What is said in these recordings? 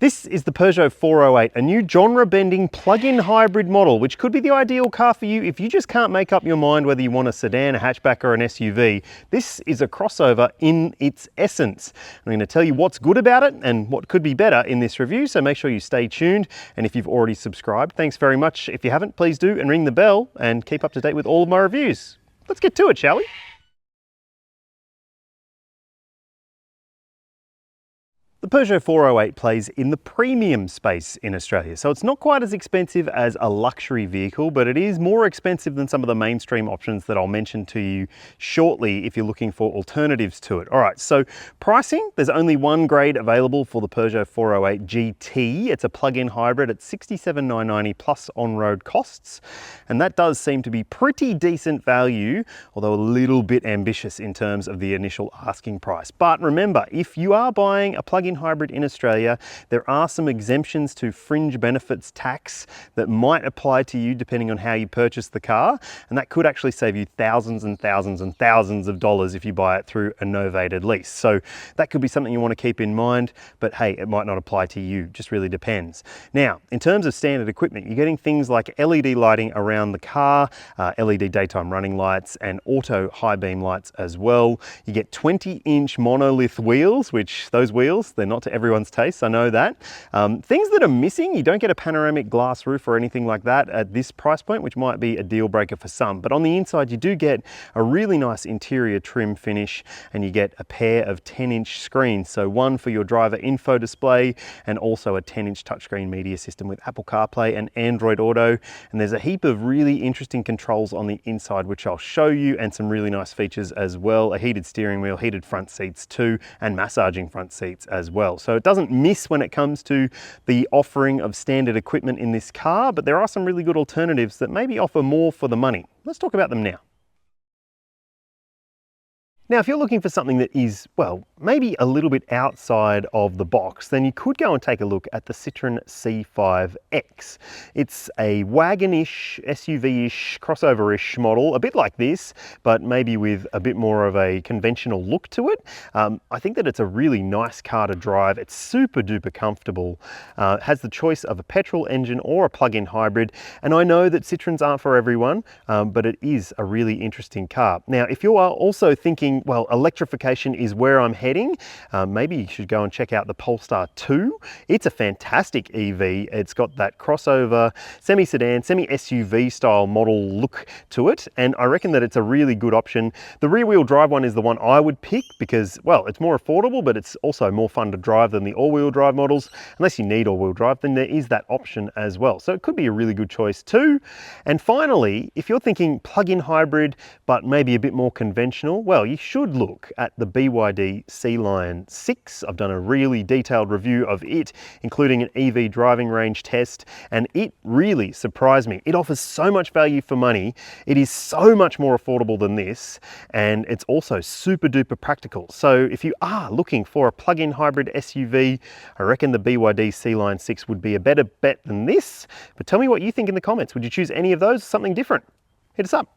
This is the Peugeot 408, a new genre-bending plug-in hybrid model, which could be the ideal car for you if you just can't make up your mind whether you want a sedan, a hatchback or an SUV. This is a crossover in its essence. I'm going to tell you what's good about it and what could be better in this review, so make sure you stay tuned. And if you've already subscribed, thanks very much. If you haven't, please do, and ring the bell and keep up to date with all of my reviews. Let's get to it, shall we? The Peugeot 408 plays in the premium space in Australia, so it's not quite as expensive as a luxury vehicle, but it is more expensive than some of the mainstream options that I'll mention to you shortly if you're looking for alternatives to it. All right, so pricing, there's only one grade available for the Peugeot 408 GT. It's a plug-in hybrid at $67,990 plus on-road costs, and that does seem to be pretty decent value, although a little bit ambitious in terms of the initial asking price. But remember, if you are buying a plug-in hybrid in Australia, there are some exemptions to fringe benefits tax that might apply to you depending on how you purchase the car, and that could actually save you thousands and thousands and thousands of dollars if you buy it through a novated lease. So that could be something you want to keep in mind, but hey, it might not apply to you, just really depends. Now, in terms of standard equipment, you're getting things like LED lighting around the car, LED daytime running lights, and auto high beam lights as well. You get 20-inch monolith wheels, which those wheels, they're not to everyone's taste, I know that. Things that are missing, you don't get a panoramic glass roof or anything like that at this price point, which might be a deal breaker for some. But on the inside, you do get a really nice interior trim finish, and you get a pair of 10-inch screens. So one for your driver info display, and also a 10-inch touchscreen media system with Apple CarPlay and Android Auto. And there's a heap of really interesting controls on the inside, which I'll show you, and some really nice features as well. A heated steering wheel, heated front seats too, and massaging front seats as well. So it doesn't miss when it comes to the offering of standard equipment in this car, but there are some really good alternatives that maybe offer more for the money. Let's talk about them now. Now, if you're looking for something that is, well, maybe a little bit outside of the box, then you could go and take a look at the Citroen C5X. It's a wagon-ish, SUV-ish, crossover-ish model, a bit like this, but maybe with a bit more of a conventional look to it. I think that it's a really nice car to drive. It's super duper comfortable. It has the choice of a petrol engine or a plug-in hybrid, and I know that Citroens aren't for everyone, but it is a really interesting car. Now, if you are also thinking, well, electrification is where I'm heading, maybe you should go and check out the Polestar 2. It's a fantastic EV. It's got that crossover, semi-sedan, semi-SUV style model look to it, and I reckon that it's a really good option. The rear-wheel drive one is the one I would pick because, well, it's more affordable, but it's also more fun to drive than the all-wheel drive models. Unless you need all-wheel drive, then there is that option as well. So it could be a really good choice too. And finally, if you're thinking plug-in hybrid, but maybe a bit more conventional, well, you should look at the BYD C-Line 6. I've done a really detailed review of it, including an EV driving range test, and it really surprised me. It offers so much value for money. It is so much more affordable than this, and it's also super duper practical. So if you are looking for a plug-in hybrid SUV, I reckon the BYD C-Line 6 would be a better bet than this. But tell me what you think in the comments. Would you choose any of those? Something different? Hit us up.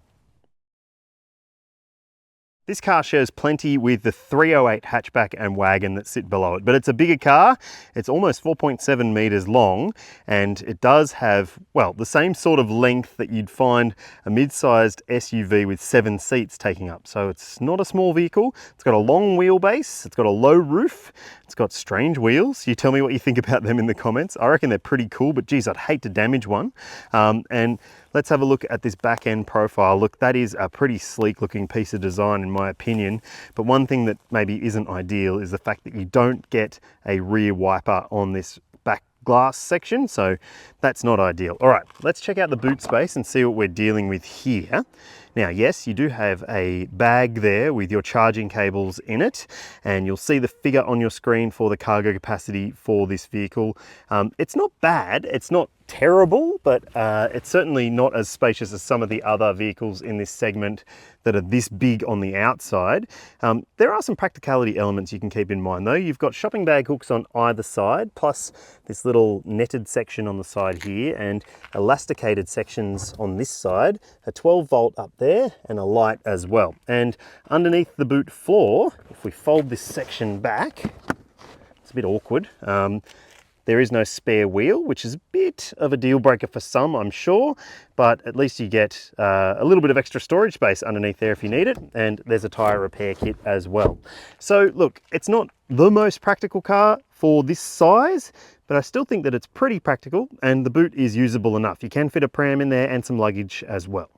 This car shares plenty with the 308 hatchback and wagon that sit below it, but it's a bigger car. It's almost 4.7 meters long, and it does have, well, the same sort of length that you'd find a mid-sized SUV with 7 seats taking up. So it's not a small vehicle. It's got a long wheelbase. It's got a low roof. It's got strange wheels. You tell me what you think about them in the comments. I reckon they're pretty cool, but geez, I'd hate to damage one. And let's have a look at this back end profile. Look, that is a pretty sleek looking piece of design in my opinion. But one thing that maybe isn't ideal is the fact that you don't get a rear wiper on this back glass section. So that's not ideal. All right, let's check out the boot space and see what we're dealing with here. Now, yes, you do have a bag there with your charging cables in it, and you'll see the figure on your screen for the cargo capacity for this vehicle. It's not bad, it's not terrible, but it's certainly not as spacious as some of the other vehicles in this segment that are this big on the outside. There are some practicality elements you can keep in mind though. You've got shopping bag hooks on either side, plus this little netted section on the side here, and elasticated sections on this side, a 12 volt up there, and a light as well. And underneath the boot floor, if we fold this section back, it's a bit awkward, There is no spare wheel, which is a bit of a deal breaker for some, I'm sure, but at least you get a little bit of extra storage space underneath there if you need it, and there's a tyre repair kit as well. So look, it's not the most practical car for this size, but I still think that it's pretty practical, and the boot is usable enough. You can fit a pram in there and some luggage as well.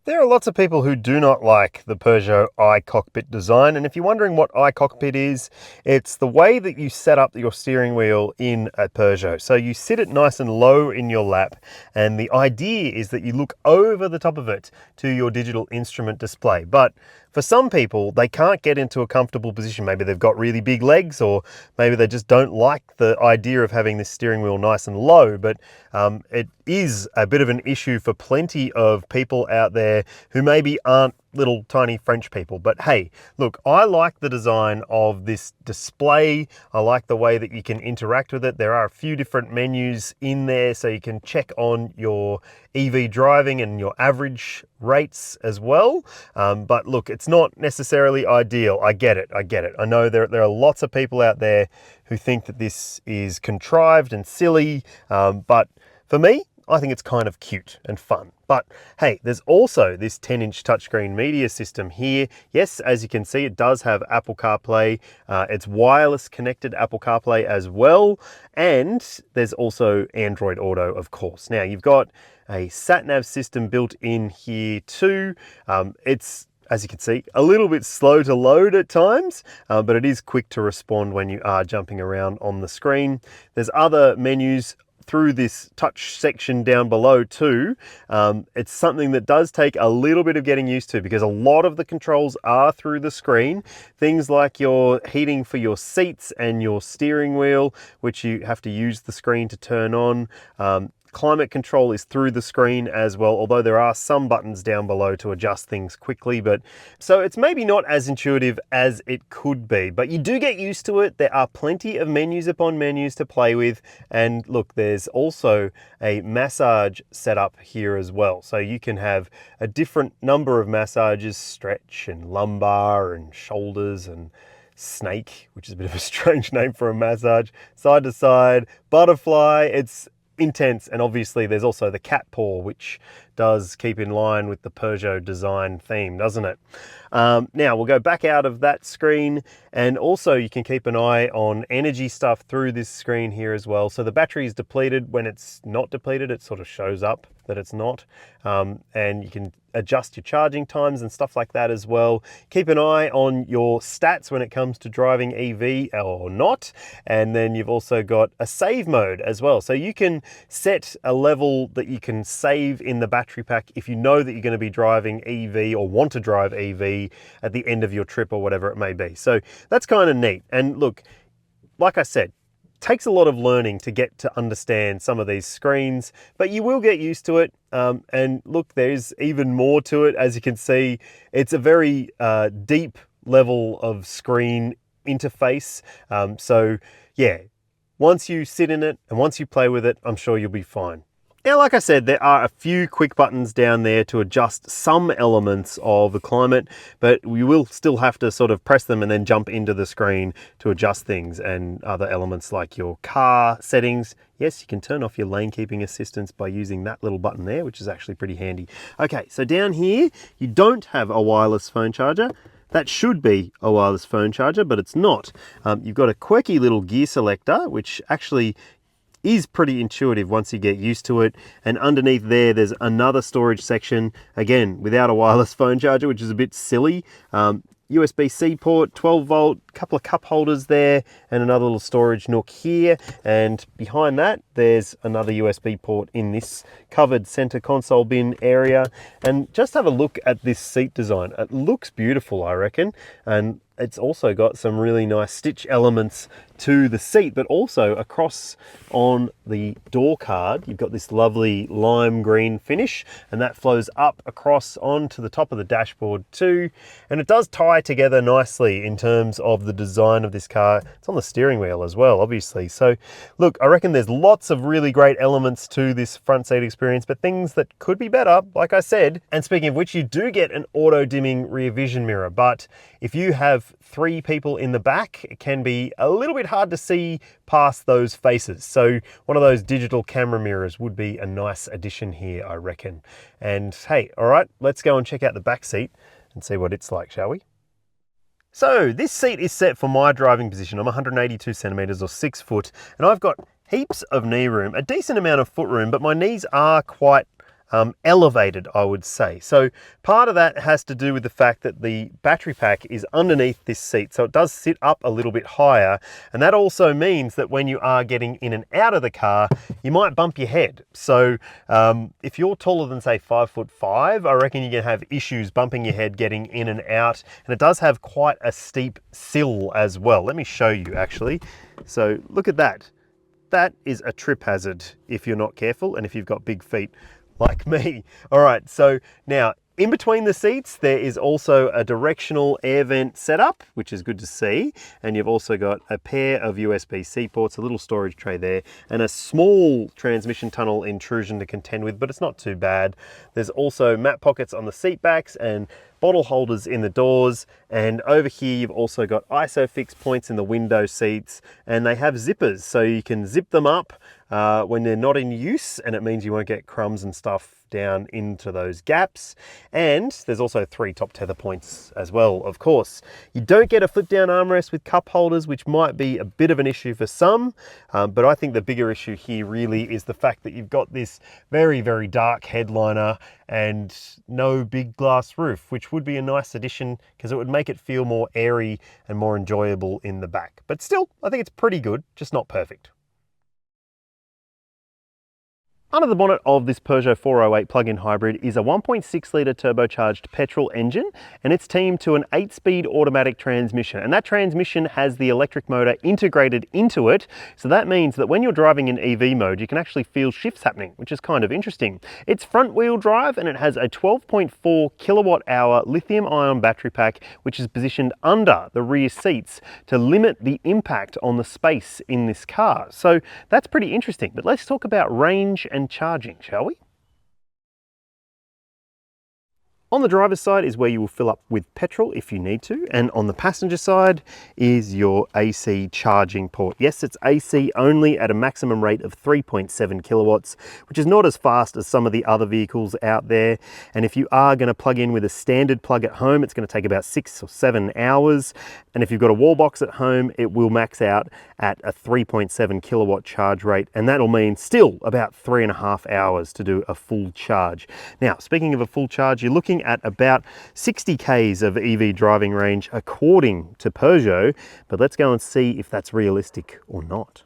There are lots of people who do not like the Peugeot iCockpit design, and if you're wondering what iCockpit is, it's the way that you set up your steering wheel in a Peugeot. So you sit it nice and low in your lap, and the idea is that you look over the top of it to your digital instrument display. But for some people, they can't get into a comfortable position. Maybe they've got really big legs, or maybe they just don't like the idea of having this steering wheel nice and low, but it is a bit of an issue for plenty of people out there who maybe aren't little tiny French people. But hey, look, I like the design of this display. I like the way that you can interact with it. There are a few different menus in there, so you can check on your EV driving and your average rates as well. But look, it's not necessarily ideal. I get it. I know there are lots of people out there who think that this is contrived and silly, but for me, I think it's kind of cute and fun. But hey, there's also this 10-inch touchscreen media system here. Yes, as you can see, it does have Apple CarPlay. It's wireless connected Apple CarPlay as well. And there's also Android Auto, of course. Now, you've got a sat-nav system built in here too. It's, as you can see, a little bit slow to load at times, but it is quick to respond when you are jumping around on the screen. There's other menus through this touch section down below too. It's something that does take a little bit of getting used to, because a lot of the controls are through the screen. Things like your heating for your seats and your steering wheel, which you have to use the screen to turn on. Climate control is through the screen as well, although there are some buttons down below to adjust things quickly. But so it's maybe not as intuitive as it could be, but you do get used to it. There are plenty of menus upon menus to play with. And look, there's also a massage setup here as well. So you can have a different number of massages, stretch and lumbar and shoulders and snake, which is a bit of a strange name for a massage, side to side, butterfly. It's intense. And obviously there's also the cat paw, which does keep in line with the Peugeot design theme, doesn't it? Now we'll go back out of that screen, and also you can keep an eye on energy stuff through this screen here as well. So the battery is depleted. When it's not depleted, it sort of shows up that it's not, and you can adjust your charging times and stuff like that as well. Keep an eye on your stats when it comes to driving EV or not. And then you've also got a save mode as well. So you can set a level that you can save in the battery pack if you know that you're going to be driving EV or want to drive EV at the end of your trip or whatever it may be. So that's kind of neat. And look, like I said, takes a lot of learning to get to understand some of these screens, but you will get used to it. And look, there's even more to it. As you can see, it's a very deep level of screen interface. So yeah, once you sit in it and once you play with it, I'm sure you'll be fine. Now, like I said, there are a few quick buttons down there to adjust some elements of the climate, but we will still have to sort of press them and then jump into the screen to adjust things, and other elements like your car settings. Yes, you can turn off your lane keeping assistance by using that little button there, which is actually pretty handy. Okay, so down here, you don't have a wireless phone charger. That should be a wireless phone charger, but it's not. You've got a quirky little gear selector, which actually is pretty intuitive once you get used to it. And underneath there's another storage section, again, without a wireless phone charger, which is a bit silly. USB-C port, 12 volt, couple of cup holders there, and another little storage nook here. And behind that, there's another USB port in this covered center console bin area. And just have a look at this seat design. It looks beautiful, I reckon. And it's also got some really nice stitch elements to the seat, but also across on the door card, you've got this lovely lime green finish, and that flows up across onto the top of the dashboard too. And it does tie together nicely in terms of of the design of this car. It's on the steering wheel as well, obviously. So look, I reckon there's lots of really great elements to this front seat experience, but things that could be better, like I said. And speaking of which, you do get an auto dimming rear vision mirror, but if you have 3 people in the back, it can be a little bit hard to see past those faces. So one of those digital camera mirrors would be a nice addition here, I reckon. And hey, all right, let's go and check out the back seat and see what it's like, shall we? So this seat is set for my driving position. I'm 182 centimeters or 6 foot, and I've got heaps of knee room, a decent amount of foot room, but my knees are quite elevated, I would say. So part of that has to do with the fact that the battery pack is underneath this seat, so it does sit up a little bit higher, and that also means that when you are getting in and out of the car, you might bump your head. So if you're taller than say 5'5", I reckon you're gonna have issues bumping your head getting in and out, and it does have quite a steep sill as well. Let me show you actually. So look at that. That is a trip hazard if you're not careful and if you've got big feet like me. All right, so now in between the seats, there is also a directional air vent setup, which is good to see. And you've also got a pair of USB-C ports, a little storage tray there, and a small transmission tunnel intrusion to contend with, but it's not too bad. There's also map pockets on the seat backs and bottle holders in the doors. And over here, you've also got ISOFIX points in the window seats, and they have zippers, so you can zip them up when they're not in use, and it means you won't get crumbs and stuff down into those gaps. And there's also 3 top tether points as well, of course. You don't get a flip down armrest with cup holders, which might be a bit of an issue for some, but I think the bigger issue here really is the fact that you've got this very, very dark headliner and no big glass roof, which would be a nice addition because it would make it feel more airy and more enjoyable in the back. But still, I think it's pretty good, just not perfect. Under the bonnet of this Peugeot 408 plug-in hybrid is a 1.6 litre turbocharged petrol engine, and it's teamed to an 8-speed automatic transmission. And that transmission has the electric motor integrated into it. So that means that when you're driving in EV mode, you can actually feel shifts happening, which is kind of interesting. It's front wheel drive, and it has a 12.4 kilowatt hour lithium ion battery pack, which is positioned under the rear seats to limit the impact on the space in this car. So that's pretty interesting. But let's talk about range and charging, shall we? On the driver's side is where you will fill up with petrol if you need to, and on the passenger side is your AC charging port. Yes, it's AC only at a maximum rate of 3.7 kilowatts, which is not as fast as some of the other vehicles out there. And if you are going to plug in with a standard plug at home, it's going to take about 6 or 7 hours. And if you've got a wall box at home, it will max out at a 3.7 kilowatt charge rate, and that'll mean still about 3.5 hours to do a full charge. Now, speaking of a full charge, you're looking at about 60 Ks of EV driving range according to Peugeot, but let's go and see if that's realistic or not.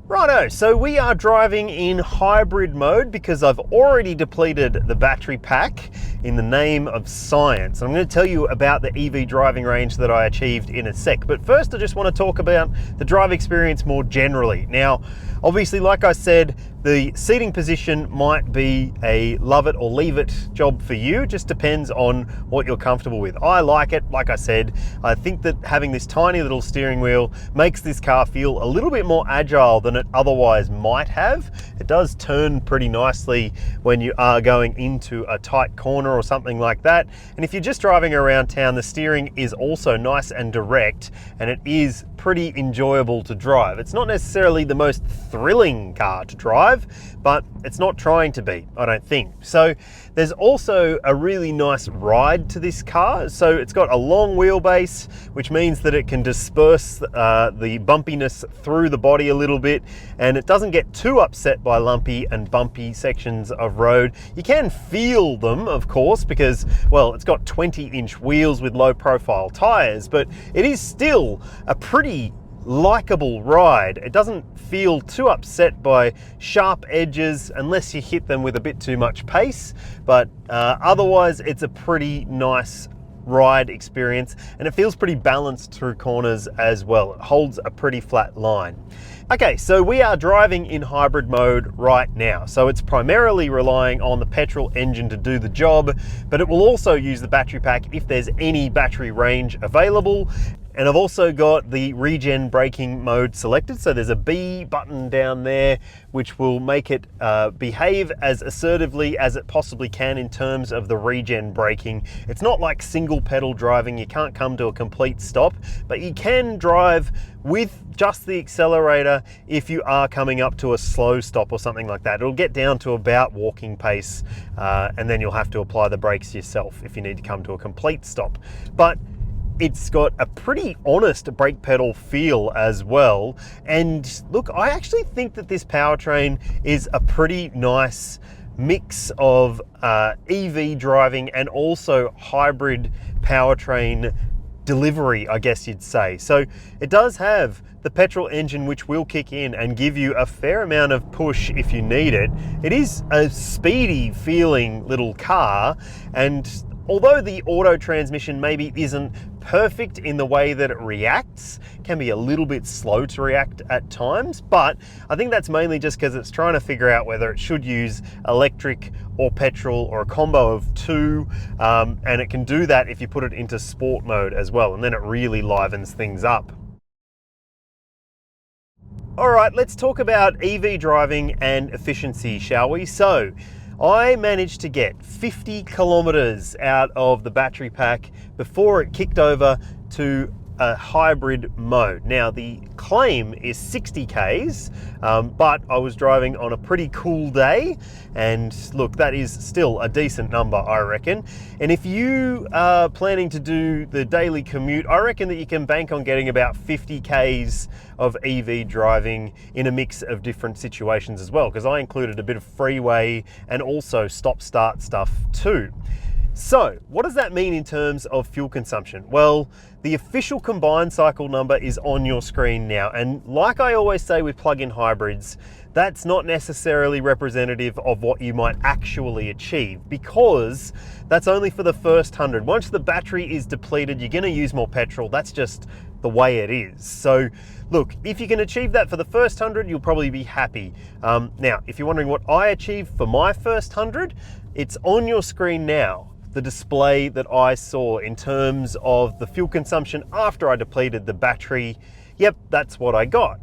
Righto, so we are driving in hybrid mode because I've already depleted the battery pack in the name of science. I'm going to tell you about the EV driving range that I achieved in a sec, but first I just want to talk about the drive experience more generally. Now, obviously, like I said, the seating position might be a love it or leave it job for you. It just depends on what you're comfortable with. I like it, like I said. I think that having this tiny little steering wheel makes this car feel a little bit more agile than it otherwise might have. It does turn pretty nicely when you are going into a tight corner or something like that. And if you're just driving around town, the steering is also nice and direct, and it is pretty enjoyable to drive. It's not necessarily the most thrilling car to drive, but it's not trying to be, I don't think. So there's also a really nice ride to this car. So it's got a long wheelbase, which means that it can disperse the bumpiness through the body a little bit, and it doesn't get too upset by lumpy and bumpy sections of road. You can feel them, of course, because, well, it's got 20-inch wheels with low profile tires, but it is still a pretty likable ride. It doesn't feel too upset by sharp edges unless you hit them with a bit too much pace, but otherwise it's a pretty nice ride experience, and it feels pretty balanced through corners as well. It holds a pretty flat line. Okay, so we are driving in hybrid mode right now. So it's primarily relying on the petrol engine to do the job, but it will also use the battery pack if there's any battery range available. And I've also got the regen braking mode selected. So there's a B button down there, which will make it behave as assertively as it possibly can in terms of the regen braking. It's not like single pedal driving. You can't come to a complete stop, but you can drive with just the accelerator if you are coming up to a slow stop or something like that. It'll get down to about walking pace, and then you'll have to apply the brakes yourself if you need to come to a complete stop. But it's got a pretty honest brake pedal feel as well. And look, I actually think that this powertrain is a pretty nice mix of EV driving and also hybrid powertrain delivery, I guess you'd say. So it does have the petrol engine, which will kick in and give you a fair amount of push if you need it. It is a speedy feeling little car, and although the auto transmission maybe isn't perfect in the way that it reacts, can be a little bit slow to react at times, but I think that's mainly just because it's trying to figure out whether it should use electric or petrol or a combo of two, and it can do that if you put it into sport mode as well, and then it really livens things up. All right, let's talk about EV driving and efficiency, shall we? So I managed to get 50 kilometers out of the battery pack before it kicked over to a hybrid mode. Now the claim is 60 Ks, but I was driving on a pretty cool day, and look, that is still a decent number, I reckon. And if you are planning to do the daily commute, I reckon that you can bank on getting about 50 Ks of EV driving in a mix of different situations as well, because I included a bit of freeway and also stop-start stuff too. So what does that mean in terms of fuel consumption? Well, the official combined cycle number is on your screen now. And like I always say with plug-in hybrids, that's not necessarily representative of what you might actually achieve, because that's only for the first 100. Once the battery is depleted, you're going to use more petrol. That's just the way it is. So look, if you can achieve that for the first 100, you'll probably be happy. Now, if you're wondering what I achieved for my first 100, it's on your screen now. The display that I saw in terms of the fuel consumption after I depleted the battery, yep, that's what I got.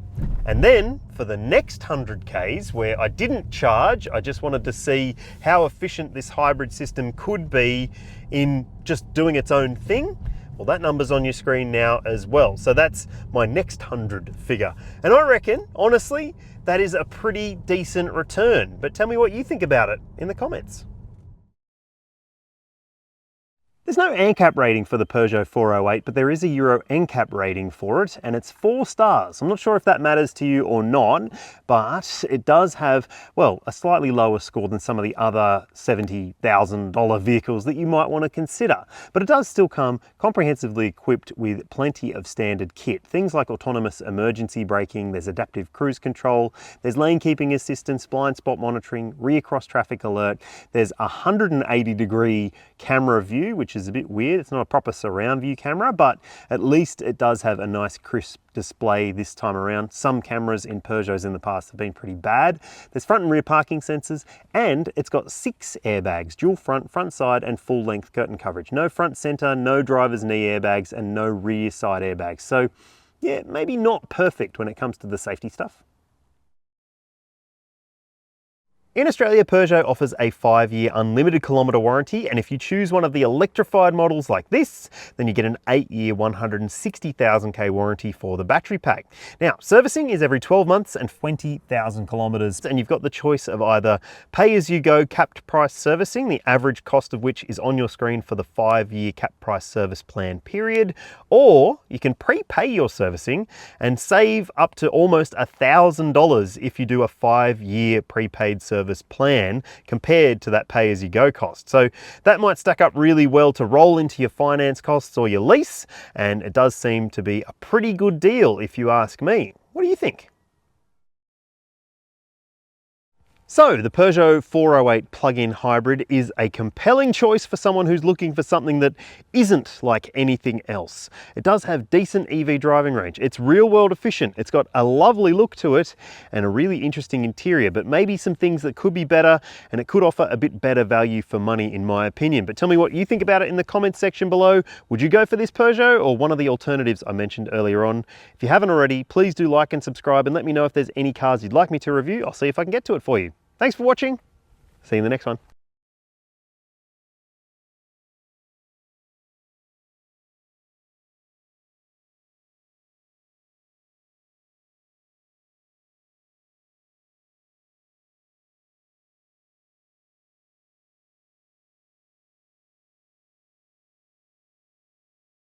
And then for the next 100 Ks where I didn't charge, I just wanted to see how efficient this hybrid system could be in just doing its own thing. Well, that number's on your screen now as well. So that's my next 100 figure. And I reckon, honestly, that is a pretty decent return. But tell me what you think about it in the comments. There's no ANCAP rating for the Peugeot 408, but there is a Euro NCAP rating for it, and it's 4 stars. I'm not sure if that matters to you or not, but it does have, well, a slightly lower score than some of the other $70,000 vehicles that you might want to consider. But it does still come comprehensively equipped with plenty of standard kit. Things like autonomous emergency braking, there's adaptive cruise control, there's lane keeping assistance, blind spot monitoring, rear cross traffic alert, there's a 180-degree camera view, which is a bit weird. It's not a proper surround view camera, but at least it does have a nice crisp display this time around. Some cameras in Peugeots in the past have been pretty bad. There's front and rear parking sensors, and it's got 6 airbags, dual front, front side, and full length curtain coverage. No front center, no driver's knee airbags, and no rear side airbags. So yeah, maybe not perfect when it comes to the safety stuff. In Australia, Peugeot offers a 5-year unlimited kilometre warranty, and if you choose one of the electrified models like this, then you get an 8-year 160,000 K warranty for the battery pack. Now, servicing is every 12 months and 20,000 kilometres, and you've got the choice of either pay-as-you-go capped price servicing, the average cost of which is on your screen for the 5-year capped price service plan period, or you can prepay your servicing and save up to almost $1,000 if you do a 5-year prepaid service plan compared to that pay-as-you-go cost. So that might stack up really well to roll into your finance costs or your lease, and it does seem to be a pretty good deal if you ask me. What do you think? So the Peugeot 408 plug-in hybrid is a compelling choice for someone who's looking for something that isn't like anything else. It does have decent EV driving range. It's real-world efficient. It's got a lovely look to it and a really interesting interior, but maybe some things that could be better, and it could offer a bit better value for money in my opinion. But tell me what you think about it in the comments section below. Would you go for this Peugeot or one of the alternatives I mentioned earlier on? If you haven't already, please do like and subscribe and let me know if there's any cars you'd like me to review. I'll see if I can get to it for you. Thanks for watching. See you in the next one.